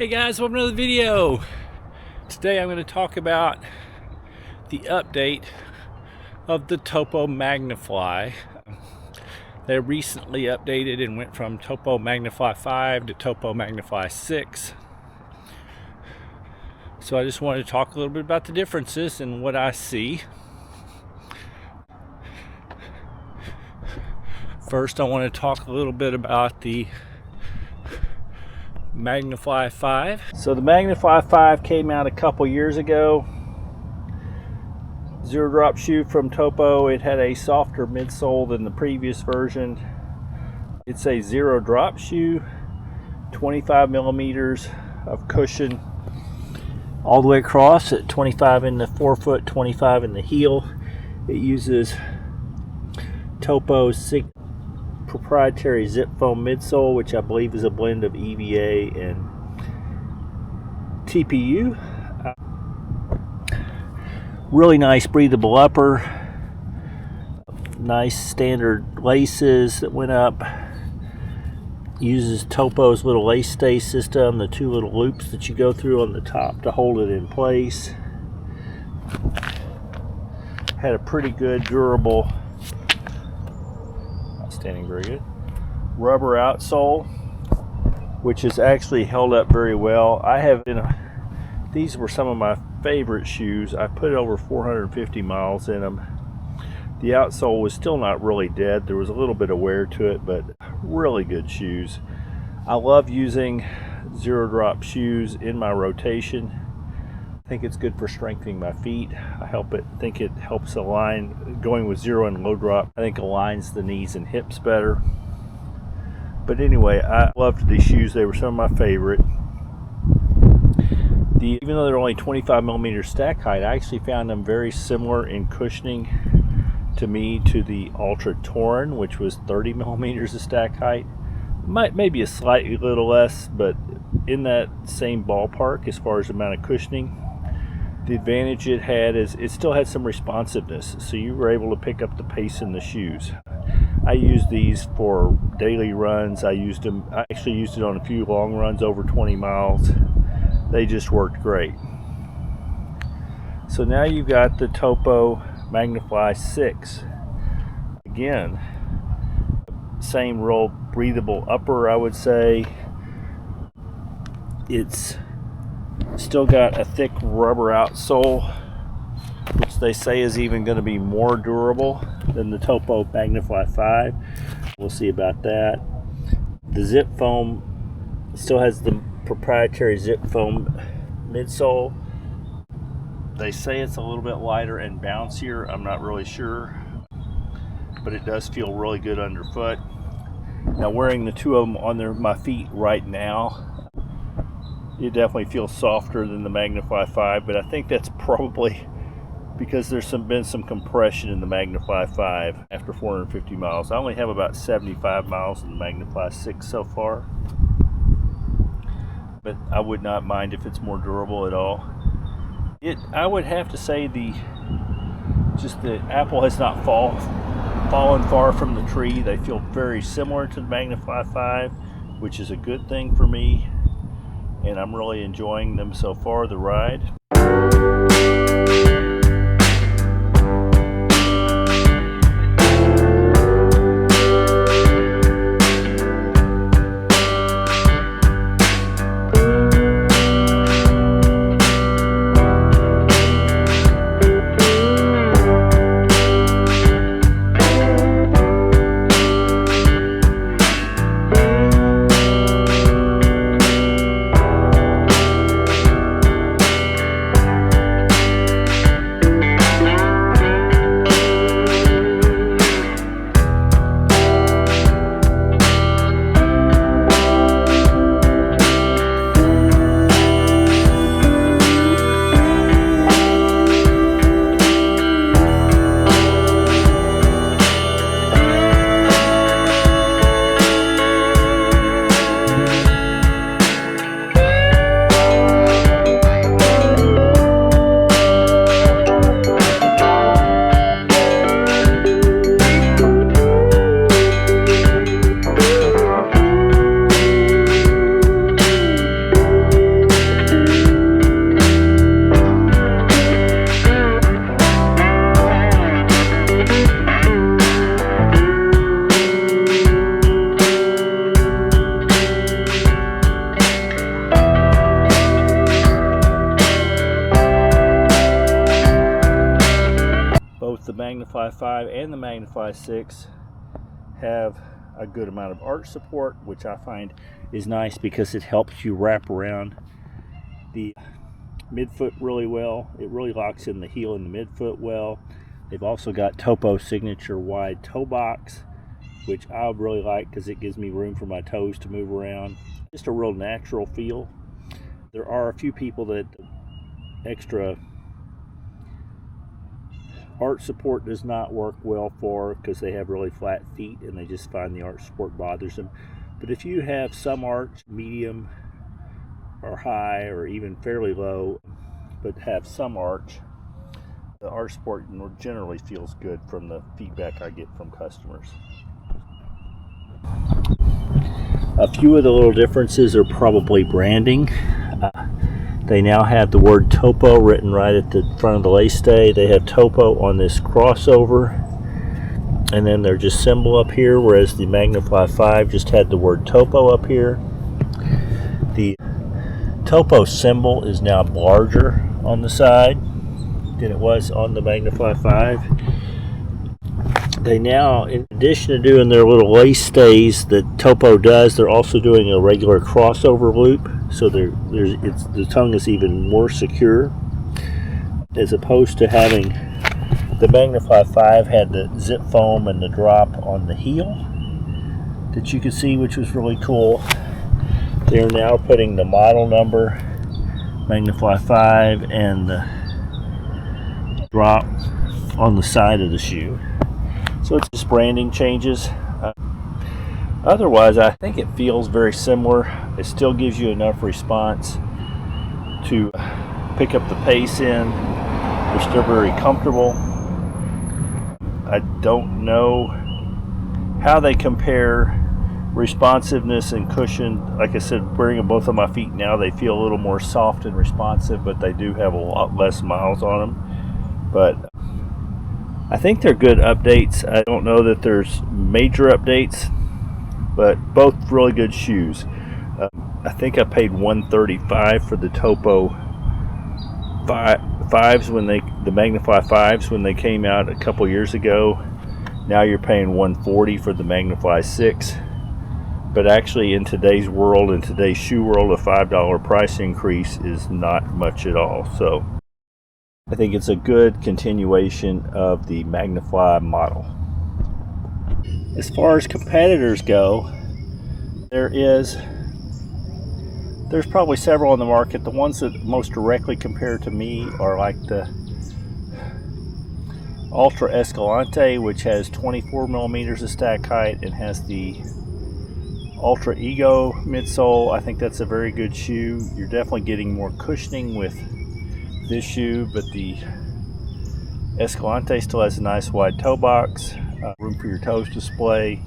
Hey guys, welcome to another video. Today I'm going to talk about the update of the Topo Magnifly. They recently updated and went from Topo Magnifly 5 to Topo Magnifly 6. So I just wanted to talk a little bit about the differences and what I see. First, I want to talk a little bit about the Magnifly 5. So the Magnifly 5 came out a couple years ago. Zero drop shoe from Topo. It had a softer midsole than the previous version. It's a zero drop shoe, 25 millimeters of cushion all the way across at 25 in the forefoot, 25 in the heel. It uses Topo's proprietary zip foam midsole, which I believe is a blend of EVA and TPU. Really nice breathable upper, nice standard laces that went up. Uses Topo's little lace stay system, the two little loops that you go through on the top to hold it in place. Had a pretty good durable, standing very good, rubber outsole, which has actually held up very well. These were some of my favorite shoes. I put over 450 miles in them. The outsole was still not really dead. There was a little bit of wear to it, but really good shoes. I love using zero drop shoes in my rotation. I think it's good for strengthening my feet. I think it helps align, going with zero and low drop, I think aligns the knees and hips better. But anyway, I loved these shoes. They were some of my favorite. Even though they're only 25 millimeter stack height, I actually found them very similar in cushioning to the Ultra Torn, which was 30 millimeters of stack height. Maybe a slightly little less, but in that same ballpark as far as the amount of cushioning. The advantage it had is it still had some responsiveness, so you were able to pick up the pace in the shoes. I used these for daily runs. I actually used it on a few long runs over 20 miles. They just worked great. So now you've got the Topo Magnifly 6. Again, same real breathable upper, I would say. It's still got a thick rubber outsole, which they say is even going to be more durable than the Topo Magnifly 5. We'll see about that. The zip foam still has the proprietary zip foam midsole. They say it's a little bit lighter and bouncier. I'm not really sure, but it does feel really good underfoot. Now, wearing the two of them on my feet right now, it definitely feels softer than the Magnifly 5, but I think that's probably because there's been some compression in the Magnifly 5 after 450 miles. I only have about 75 miles in the Magnifly 6 so far, but I would not mind if it's more durable at all. I would have to say the apple has not fallen far from the tree. They feel very similar to the Magnifly 5, which is a good thing for me, and I'm really enjoying them so far, the ride. both the Magnifly 5 and the Magnifly 6 have a good amount of arch support, which I find is nice because it helps you wrap around the midfoot really well. It really locks in the heel and the midfoot well. They've also got Topo signature wide toe box, which I really like because it gives me room for my toes to move around. Just a real natural feel. There are a few people that extra arch support does not work well for because they have really flat feet and they just find the arch support bothers them. But if you have some arch, medium or high or even fairly low, but have some arch, the arch support generally feels good from the feedback I get from customers. A few of the little differences are probably branding. They now have the word Topo written right at the front of the lay stay. They have Topo on this crossover, and then they're just symbol up here, whereas the Magnifly 5 just had the word Topo up here. The Topo symbol is now larger on the side than it was on the Magnifly 5. They now, in addition to doing their little lace stays that Topo does, they're also doing a regular crossover loop, so the tongue is even more secure, as opposed to having the Magnifly 5 had the zip foam and the drop on the heel that you could see, which was really cool. They're now putting the model number, Magnifly 5, and the drop on the side of the shoe. So it's just branding changes. Otherwise, I think it feels very similar. It still gives you enough response to pick up the pace in. They're still very comfortable. I don't know how they compare responsiveness and cushion. Like I said, wearing them both on my feet now, they feel a little more soft and responsive, but they do have a lot less miles on them. But I think they're good updates. I don't know that there's major updates, but both really good shoes. I think I paid $135 for the Topo 5s when the Magnifly 5s when they came out a couple years ago. Now you're paying $140 for the Magnifly 6. But actually, in today's world, in today's shoe world, a $5 price increase is not much at all. So I think it's a good continuation of the Magnifly model. As far as competitors go, there's probably several on the market. The ones that most directly compare to me are like the Ultra Escalante, which has 24 millimeters of stack height and has the Ultra Ego midsole. I think that's a very good shoe. You're definitely getting more cushioning with this shoe, but the Escalante still has a nice wide toe box, room for your toes display.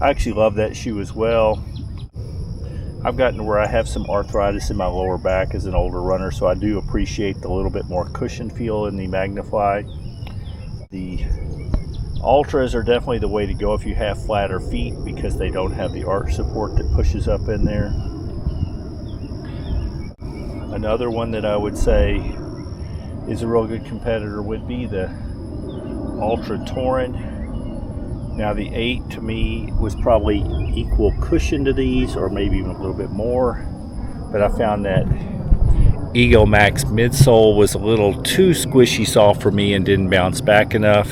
I actually love that shoe as well. I've gotten to where I have some arthritis in my lower back as an older runner, so I do appreciate the little bit more cushion feel in the Magnifly. The Ultras are definitely the way to go if you have flatter feet, because they don't have the arch support that pushes up in there. Another one that I would say is a real good competitor would be the Ultra Torin. Now the 8 to me was probably equal cushion to these, or maybe even a little bit more, but I found that Ego Max midsole was a little too squishy soft for me and didn't bounce back enough.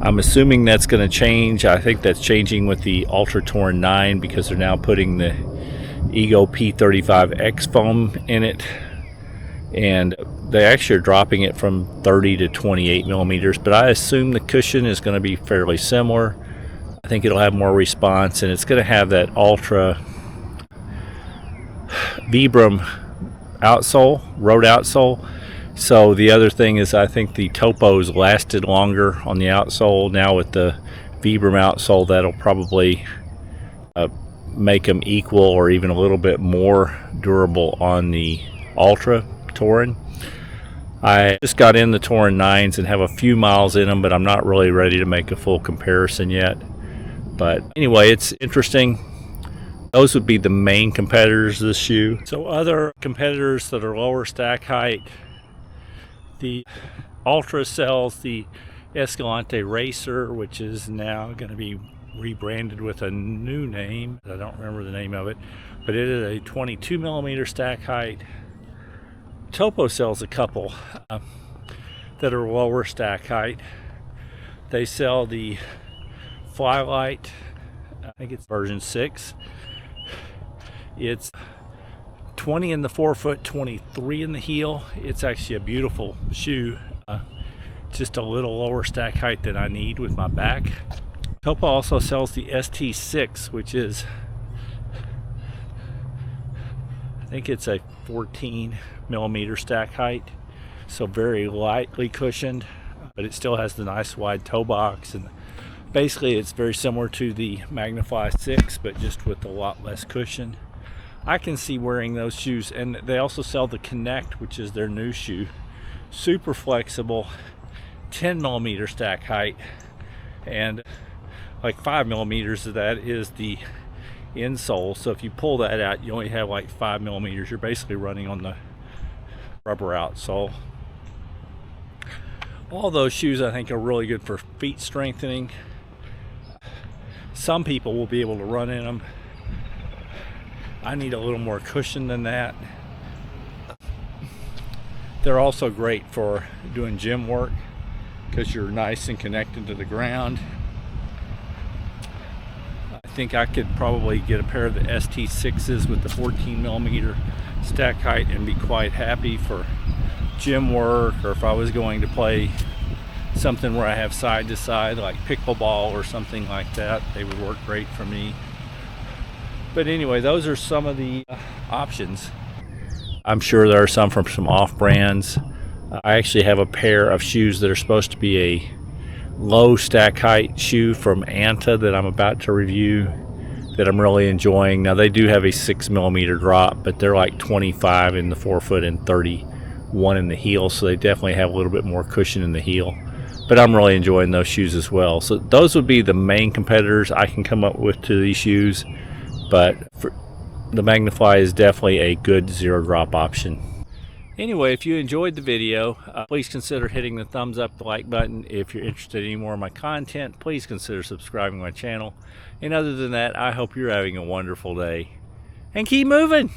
I'm assuming that's going to change. I think that's changing with the Ultra Torin 9 because they're now putting the Ego P35X foam in it, and they actually are dropping it from 30 to 28 millimeters, but I assume the cushion is going to be fairly similar. I think it'll have more response, and it's going to have that Ultra Vibram outsole, road outsole. So the other thing is I think the Topos lasted longer on the outsole. Now with the Vibram outsole, that'll probably make them equal or even a little bit more durable on the Ultra Torin. I just got in the Torin 9s and have a few miles in them, but I'm not really ready to make a full comparison yet. But anyway, it's interesting. Those would be the main competitors of the shoe. So other competitors that are lower stack height, the Ultra sells the Escalante Racer, which is now going to be rebranded with a new name. I don't remember the name of it, but it is a 22 millimeter stack height. Topo sells a couple that are lower stack height. They sell the Flylight, I think it's version 6. It's 20 in the forefoot, 23 in the heel. It's actually a beautiful shoe. Just a little lower stack height than I need with my back. Topo also sells the ST6, which is, I think it's a 14 millimeter stack height. So very lightly cushioned, but it still has the nice wide toe box, and basically it's very similar to the Magnifly 6, but just with a lot less cushion. I can see wearing those shoes. And they also sell the Connect, which is their new shoe. Super flexible, 10 millimeter stack height, and like 5 millimeters of that is the insole. So if you pull that out, you only have like 5 millimeters. You're basically running on the rubber outsole. All those shoes I think are really good for feet strengthening. Some people will be able to run in them. I need a little more cushion than that. They're also great for doing gym work because you're nice and connected to the ground. I think I could probably get a pair of the ST6s with the 14 millimeter stack height and be quite happy for gym work, or if I was going to play something where I have side to side like pickleball or something like that. They would work great for me. But anyway, those are some of the options. I'm sure there are some from some off brands. I actually have a pair of shoes that are supposed to be a low stack height shoe from Anta that I'm about to review that I'm really enjoying. Now they do have a 6 millimeter drop, but they're like 25 in the forefoot and 31 in the heel, so they definitely have a little bit more cushion in the heel. But I'm really enjoying those shoes as well. So those would be the main competitors I can come up with to these shoes. But the Magnifly is definitely a good zero drop option. Anyway, if you enjoyed the video, please consider hitting the thumbs up, the like button. If you're interested in any more of my content, please consider subscribing to my channel. And other than that, I hope you're having a wonderful day. And keep moving!